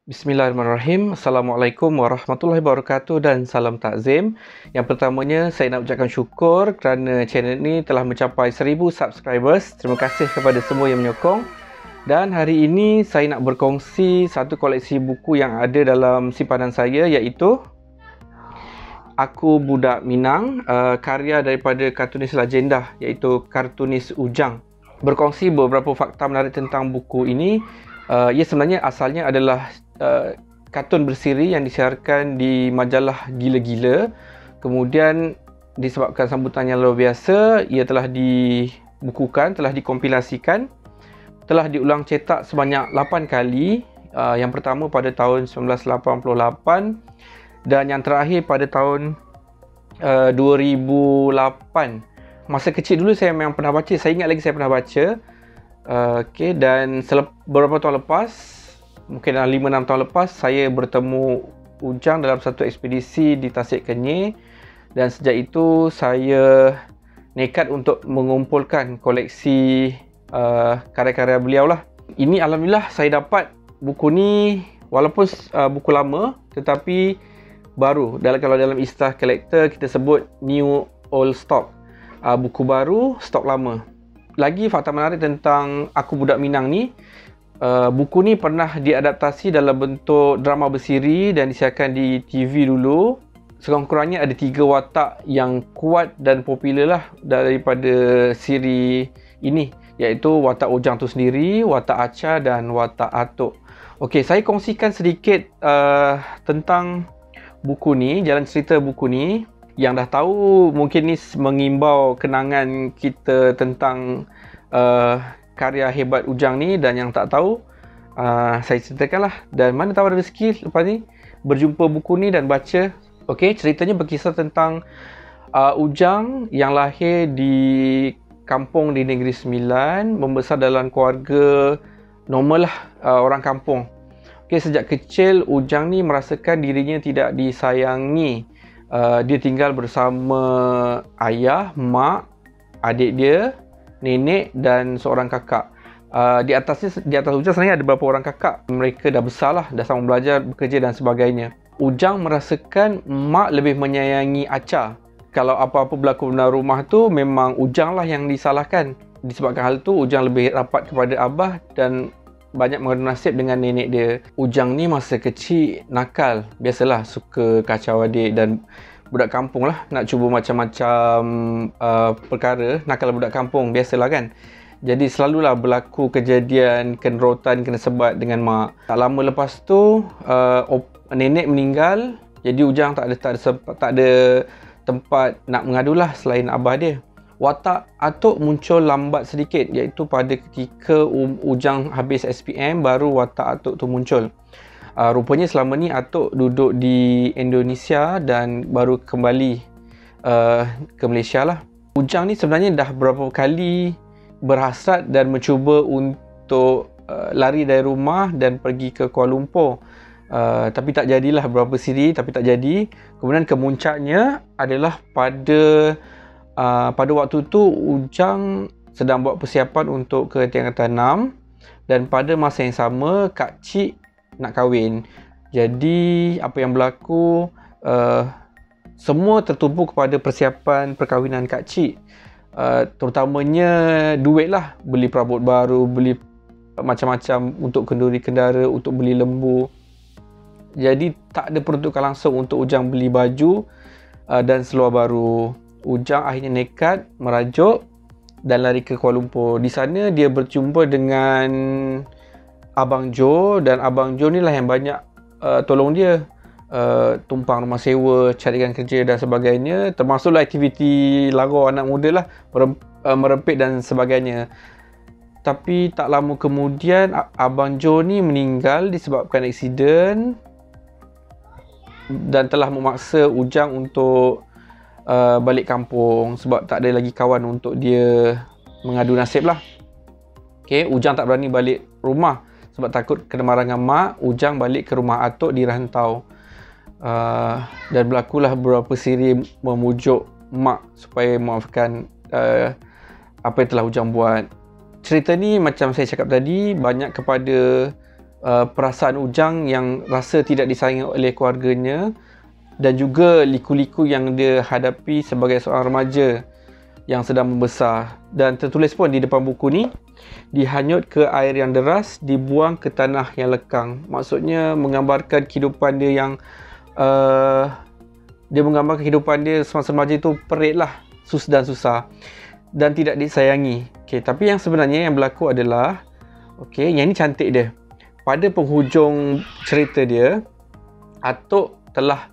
Bismillahirrahmanirrahim. Assalamualaikum warahmatullahi wabarakatuh dan salam takzim. Yang pertamanya, saya nak ucapkan syukur kerana channel ini telah mencapai 1000 subscribers. Terima kasih kepada semua yang menyokong. Dan hari ini saya nak berkongsi satu koleksi buku yang ada dalam simpanan saya, iaitu Aku Budak Minang, karya daripada kartunis legenda iaitu kartunis Ujang. Berkongsi beberapa fakta menarik tentang buku ini. Ia sebenarnya asalnya adalah kartun bersiri yang disiarkan di majalah Gila-Gila. Kemudian disebabkan sambutan yang luar biasa, ia telah dibukukan, telah dikompilasikan, telah diulang cetak sebanyak 8 kali. Yang pertama pada tahun 1988 dan yang terakhir pada tahun 2008. Masa kecil dulu saya memang pernah baca, saya ingat lagi saya pernah baca. Dan beberapa tahun lepas, mungkin dalam 5-6 tahun lepas, saya bertemu Ujang dalam satu ekspedisi di Tasik Kenyir. Dan sejak itu saya nekat untuk mengumpulkan koleksi karya-karya beliau lah. Ini alhamdulillah saya dapat buku ni, walaupun buku lama tetapi baru. Kalau dalam istilah kolektor kita sebut new old stock. Buku baru, stok lama. Lagi fakta menarik tentang Aku Budak Minang ni, buku ni pernah diadaptasi dalam bentuk drama bersiri dan disiarkan di TV dulu. Sekurang-kurangnya ada 3 watak yang kuat dan popular lah daripada siri ini, iaitu watak Ujang tu sendiri, watak Acha dan watak Atuk. Okey, saya kongsikan sedikit tentang buku ni, jalan cerita buku ni. Yang dah tahu mungkin ni mengimbau kenangan kita tentang karya hebat Ujang ni, dan yang tak tahu saya ceritakanlah, dan mana tahu ada rezeki lepas ni berjumpa buku ni dan baca. Okey, ceritanya berkisah tentang Ujang yang lahir di kampung di Negeri Sembilan, membesar dalam keluarga normal lah, orang kampung. Okey, sejak kecil Ujang ni merasakan dirinya tidak disayangi. Dia tinggal bersama ayah, mak, adik dia, nenek dan seorang kakak. Di atas Ujang sebenarnya ada beberapa orang kakak. Mereka dah besar lah, dah sama belajar, bekerja dan sebagainya. Ujang merasakan mak lebih menyayangi Acha. Kalau apa-apa berlaku dalam rumah tu, memang Ujang lah yang disalahkan. Disebabkan hal tu, Ujang lebih rapat kepada abah dan banyak mengadu nasib dengan nenek dia. Ujang ni masa kecil nakal. Biasalah, suka kacau adik dan budak kampung lah. Nak cuba macam-macam perkara. Nakal budak kampung, biasalah kan. Jadi selalulah berlaku kejadian kenerotan, kena sebat dengan mak. Tak lama lepas tu, nenek meninggal. Jadi Ujang tak ada tempat nak mengadulah selain abah dia. Watak Atuk muncul lambat sedikit, iaitu pada ketika Ujang habis SPM, baru watak Atuk tu muncul. Rupanya selama ni Atuk duduk di Indonesia dan baru kembali ke Malaysia lah. Ujang ni sebenarnya dah berapa kali berhasrat dan mencuba untuk lari dari rumah dan pergi ke Kuala Lumpur. Tapi tak jadilah, beberapa siri tapi tak jadi. Kemudian kemuncaknya adalah pada waktu tu Ujang sedang buat persiapan untuk ke tingkatan 6, dan pada masa yang sama kak cik nak kahwin. Jadi apa yang berlaku, semua tertumpu kepada persiapan perkahwinan kak cik. Terutamanya duit lah, beli perabot baru, beli macam-macam untuk kenduri kendara, untuk beli lembu. Jadi tak ada peruntukan langsung untuk Ujang beli baju dan seluar baru. Ujang akhirnya nekat merajuk dan lari ke Kuala Lumpur. Di sana dia berjumpa dengan Abang Jo, dan Abang Jo ni lah yang banyak tolong dia, tumpang rumah sewa, carikan kerja dan sebagainya, termasuklah aktiviti lara anak muda lah, merempit dan sebagainya. Tapi tak lama kemudian Abang Jo ni meninggal disebabkan aksiden dan telah memaksa Ujang untuk balik kampung sebab tak ada lagi kawan untuk dia mengadu nasib lah. Okay, Ujang tak berani balik rumah sebab takut kena marah dengan mak. Ujang balik ke rumah Atuk di rantau, dan berlakulah beberapa siri memujuk mak supaya maafkan apa yang telah Ujang buat. Cerita ni macam saya cakap tadi, banyak kepada perasaan Ujang yang rasa tidak disayangi oleh keluarganya, dan juga liku-liku yang dia hadapi sebagai seorang remaja yang sedang membesar. Dan tertulis pun di depan buku ni, dihanyut ke air yang deras, dibuang ke tanah yang lekang. Maksudnya menggambarkan kehidupan dia yang semasa remaja itu perit lah, susah dan tidak disayangi. Tapi yang sebenarnya yang berlaku adalah, yang ini cantik dia. Pada penghujung cerita dia, atuk telah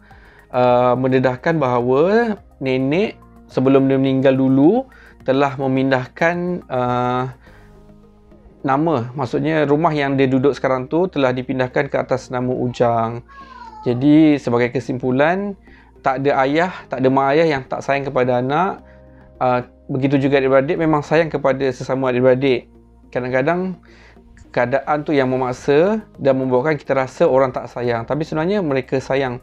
mendedahkan bahawa nenek sebelum dia meninggal dulu telah memindahkan nama, maksudnya rumah yang dia duduk sekarang tu telah dipindahkan ke atas nama Ujang. Jadi sebagai kesimpulan, tak ada ayah, tak ada mak ayah yang tak sayang kepada anak. Begitu juga adik-beradik memang sayang kepada sesama adik-beradik. Kadang-kadang keadaan tu yang memaksa dan membuatkan kita rasa orang tak sayang, tapi sebenarnya mereka sayang.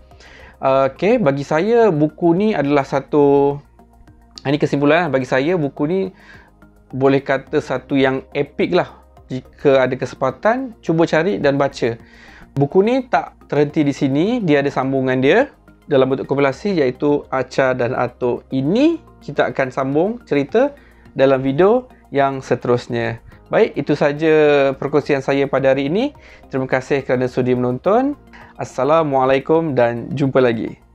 Bagi saya buku ni adalah ini kesimpulan, bagi saya buku ni boleh kata satu yang epik lah. Jika ada kesempatan, cuba cari dan baca. Buku ni tak terhenti di sini, dia ada sambungan dia dalam bentuk kompilasi, iaitu Acha dan Atuk. Ini kita akan sambung cerita dalam video yang seterusnya. Baik, itu saja perkongsian saya pada hari ini. Terima kasih kerana sudi menonton. Assalamualaikum dan jumpa lagi.